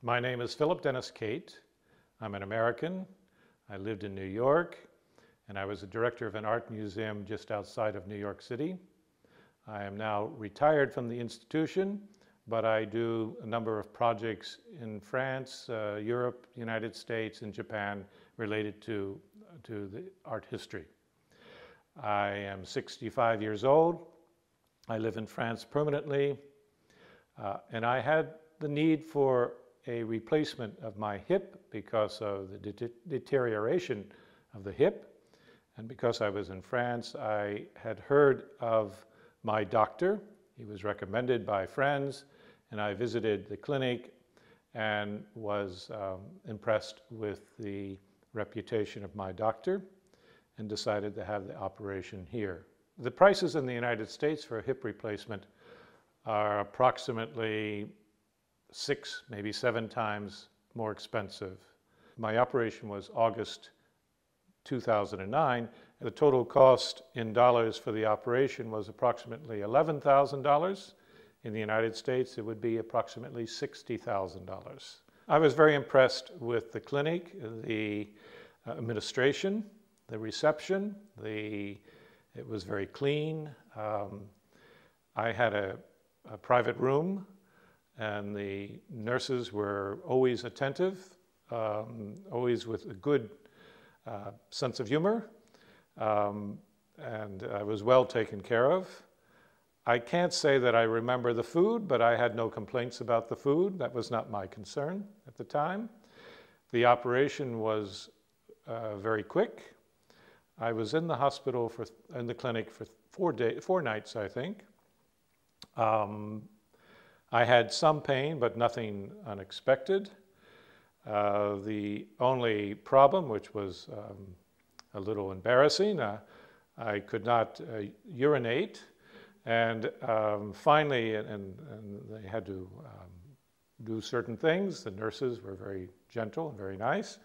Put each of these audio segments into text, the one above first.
My name is Philip Dennis Cate. I'm an American. I lived in New York, and I was the director of an art museum just outside of New York City. I am now retired from the institution, but I do a number of projects in France, Europe, United States, and Japan related to the art history. I am 65 years old. I live in France permanently, and I had the need for a replacement of my hip because of the deterioration of the hip. And because I was in France, I had heard of my doctor. He was recommended by friends, and I visited the clinic and was impressed with the reputation of my doctor and decided to have the operation here. The prices in the United States for a hip replacement are approximately 6, maybe 7 times more expensive. My operation was August 2009. The total cost in dollars for the operation was approximately $11,000. In the United States, it would be approximately $60,000. I was very impressed with the clinic, the administration, the reception. It was very clean. I had a private room, and the nurses were always attentive, always with a good sense of humor, and I was well taken care of. I can't say that I remember the food, but I had no complaints about the food. That was not my concern at the time. The operation was very quick. I was in the hospital in the clinic for 4 nights, I think. I had some pain, but nothing unexpected. The only problem, which was a little embarrassing, I could not urinate, and finally, and they had to do certain things. The nurses were very gentle and very nice.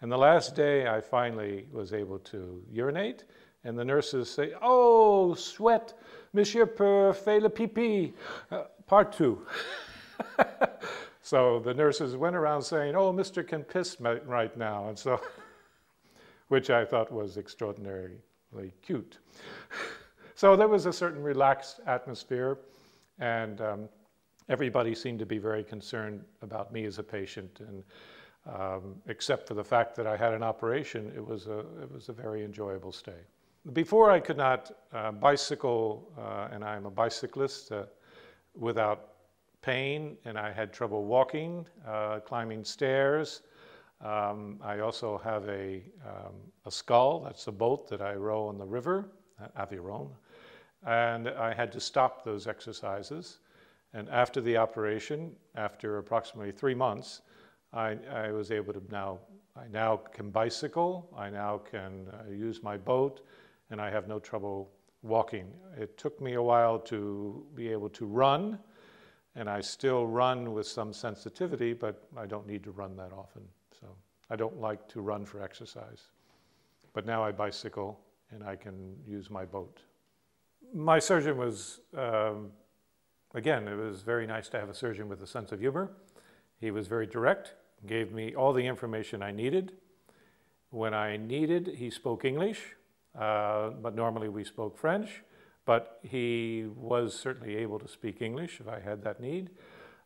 And the last day, I finally was able to urinate, and the nurses say, "Oh, sweat, monsieur peut faire le pipi, partout." So the nurses went around saying, "Oh, Mr. can piss right now," and so, which I thought was extraordinarily cute. So there was a certain relaxed atmosphere, and everybody seemed to be very concerned about me as a patient, and except for the fact that I had an operation, it was a very enjoyable stay. Before, I could not bicycle, and I'm a bicyclist, without pain, and I had trouble walking, climbing stairs. I also have a scull. That's a boat that I row on the river, aviron, and I had to stop those exercises. And after the operation, after approximately 3 months, I was able to I now can bicycle, I now can use my boat, and I have no trouble walking. It took me a while to be able to run, and I still run with some sensitivity, but I don't need to run that often. So I don't like to run for exercise. But now I bicycle, and I can use my boat. My surgeon was, again, it was very nice to have a surgeon with a sense of humor. He was very direct, gave me all the information I needed. When I needed, he spoke English, but normally we spoke French. But he was certainly able to speak English if I had that need.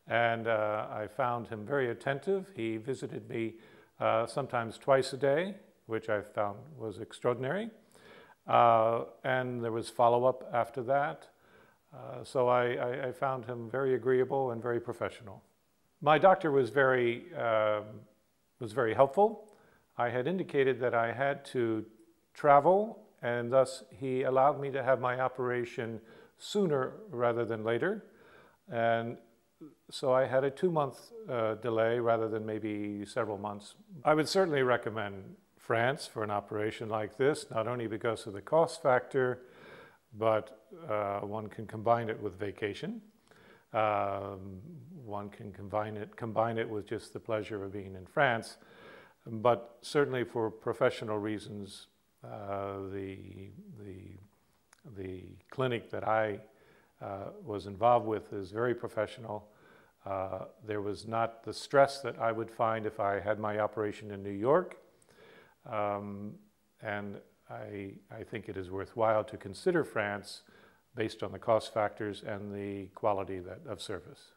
And I found him very attentive. He visited me sometimes twice a day, which I found was extraordinary. And there was follow-up after that. So I found him very agreeable and very professional. My doctor was very helpful. I had indicated that I had to travel, and thus he allowed me to have my operation sooner rather than later. And so I had a 2-month delay rather than maybe several months. I would certainly recommend France for an operation like this, not only because of the cost factor, but one can combine it with vacation. One can combine it with just the pleasure of being in France. But certainly for professional reasons, the clinic that I was involved with is very professional. There was not the stress that I would find if I had my operation in New York. And I think it is worthwhile to consider France based on the cost factors and the quality of service.